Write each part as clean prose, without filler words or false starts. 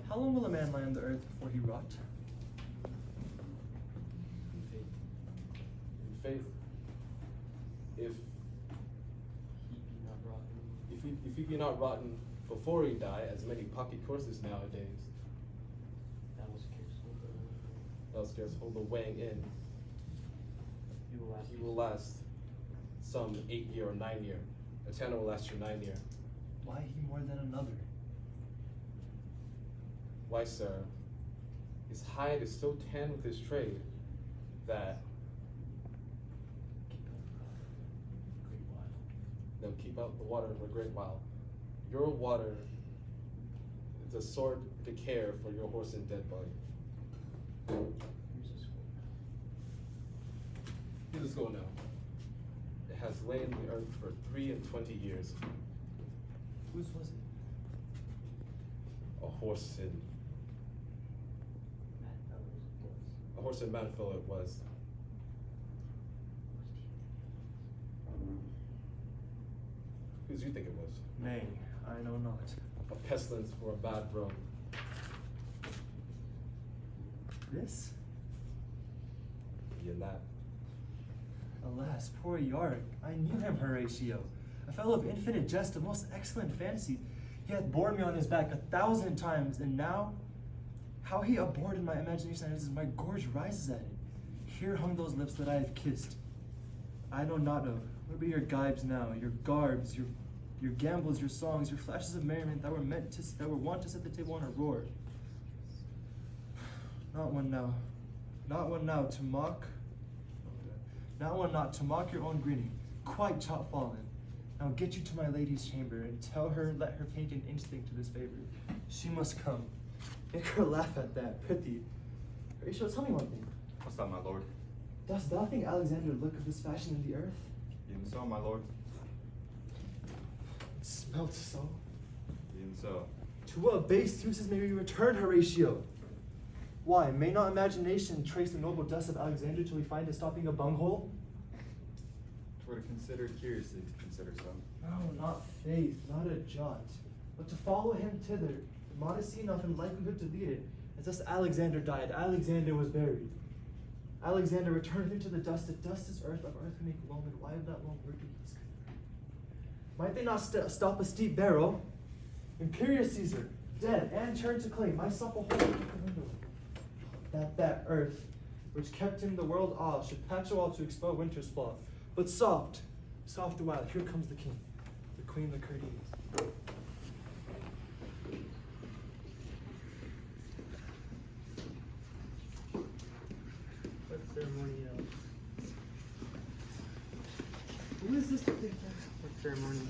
How long will a man lie on the earth before he rot? In faith. If he be not rotten before he die, as many pocket courses nowadays, thou scarce hold the weighing in. He will last some 8 year or 9 year. A tanner will last you 9 year. Why he more than another? Why, sir, his hide is so tanned with his trade that they'll keep out the water for a great while. Your water is a sword to care for your horse and dead body. Here's a scroll now. It has lain the earth for 23 years. Whose was it? A horse in Manfell it was. Whose do you think it was? Nay, I know not. A pestilence for a bad road. This? In that. Alas, poor Yorick, I knew him, Horatio. A fellow of infinite jest, a most excellent fancy. He hath borne me on his back 1,000 times, and now, how he abhorred in my imagination as my gorge rises at it. Here hung those lips that I have kissed. I know not of, where be your gibes now, your garbs, your gambols, your songs, your flashes of merriment that were wont to set the table on a roar. Not one now to mock. Not one not to mock your own grinning, quite chop fallen. Now get you to my lady's chamber and tell her, let her paint an instinct to this favor. She must come. Make her laugh at that, prithee. Horatio, tell me one thing. What's that, my lord? Dost thou think Alexander look of this fashion in the earth? Even so, my lord. It smelt so. Even so. To what base uses may we return, Horatio? Why, may not imagination trace the noble dust of Alexander till we find it stopping a bunghole? 'Twere to consider curiously to consider some. No, not faith, not a jot, but to follow him thither, modesty enough and likelihood to lead it. As thus Alexander died, Alexander was buried. Alexander returned into the dust, if dust is earth, of earth we make loam, and why of that loam word be his? Might they not stop a steep barrow? Imperious Caesar, dead and turned to clay, my supple hold at the window. That earth, which kept in the world awe, should patch a wall to expel winter's flaw. But soft a while, here comes the king, the queen, the courteous. What ceremonial? Who is this that they What ceremonial?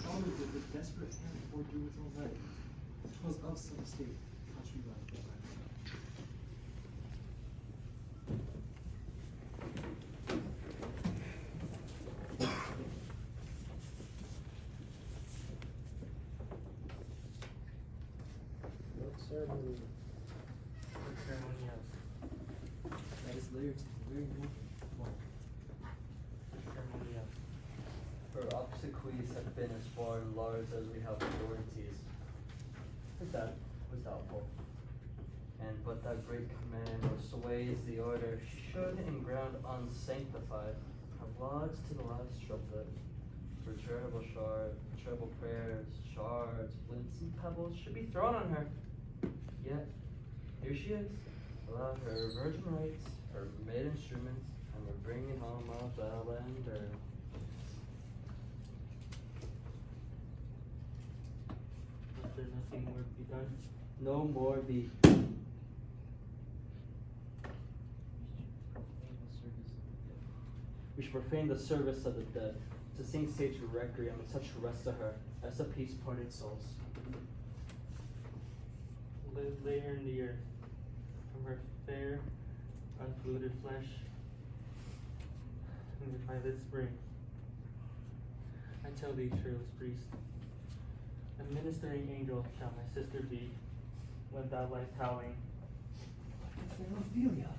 followed it with desperate hand before doing its own right. 'Twas of some state, country life. Ceremony. What ceremonial? That is layered, very good. What ceremonial? Her obsequies have been as far large as we have authorities. Her death was doubtful. And but that great command which sways the order, she should in ground unsanctified have lodged to the last triplet. For charitable prayers, shards, flints, and pebbles should be thrown on her. Yet, here she is, without her virgin rites, her maid instruments, and we're bringing home a bell and her. Is there nothing more to be done? No more be. We should profane the service of the dead, to sing sage requiem and such rest to her, as to peace parted souls. Lay her in the earth, from her fair, unpolluted flesh, and by this spring, I tell thee, cheerless priest, a ministering angel shall my sister be, when thou liest howling. Fair Ophelia.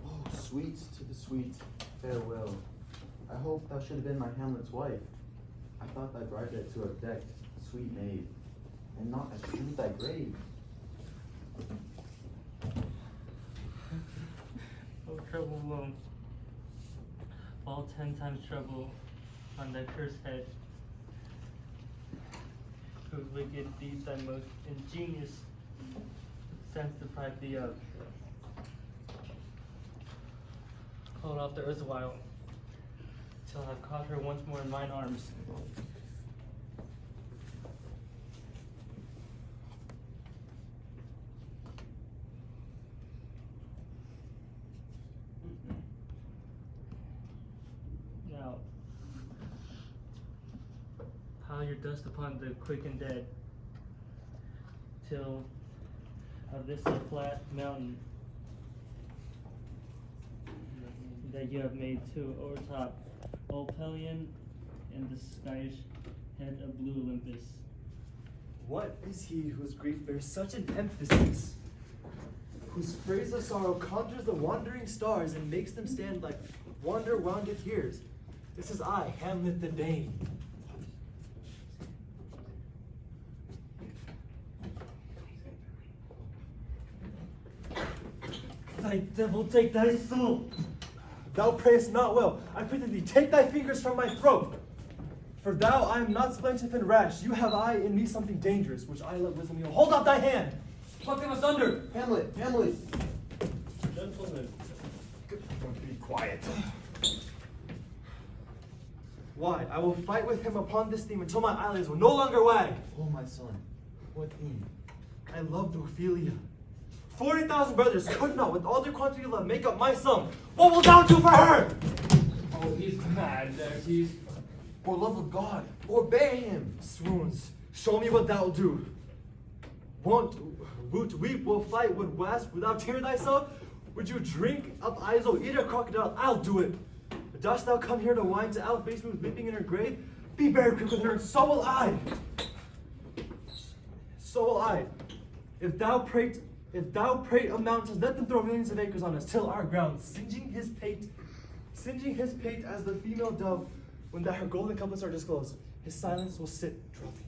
Oh, sweet to the sweet, farewell. I hope thou should have been my Hamlet's wife. I thought thy bride to have decked, sweet maid, and not ashamed thy grave. Oh, trouble won't fall 10 times trouble on thy cursed head, whose wicked deeds thy most ingenious sense deprived thee of. Hold off the erstwhile, till I've caught her once more in mine arms. Now, pile your dust upon the quick and dead, till of this a flat mountain that you have made to o'ertop old Pelion and the sky's head of blue Olympus. What is he whose grief bears such an emphasis? Whose phrase of sorrow conjures the wandering stars and makes them stand like wonder-wounded tears? This is I, Hamlet the Dane. Thy devil take thy soul! Thou prayest not well. I pray thee, take thy fingers from my throat. For thou, I am not splendid and rash. You have I in me something dangerous, which I let wisdom know. Hold out thy hand! Pluck him asunder! Hamlet, Hamlet! Gentlemen, Be quiet. Why? I will fight with him upon this theme until my eyelids will no longer wag. Oh, my son, what theme? I loved Ophelia. 40,000 brothers could not, with all their quantity of love, make up my sum. What wilt thou do for her? Oh, he's mad, Xerxes. For love of God, forbear him. Swoons, show me what thou'lt do. Would weep, will fight, would wasp, without tear thyself? Would you drink up Iso, eat a crocodile? I'll do it. But dost thou come here to whine to outface me with weeping in her grave? Be buried quick with her, and so will I. So will I. If thou prate of mountains, let them throw millions of acres on us, till our ground, singeing his pate as the female dove, when that her golden couplets are disclosed, his silence will sit dropping.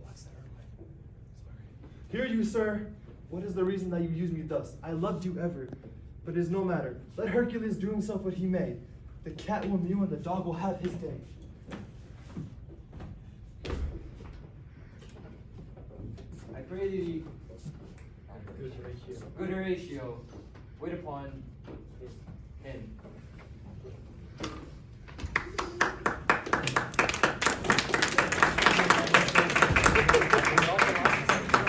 What's that? Hear you, sir. What is the reason that you use me thus? I loved you ever, but it is no matter. Let Hercules do himself what he may. The cat will mew and the dog will have his day. I pray thee, Good ratio. good Horatio, wait upon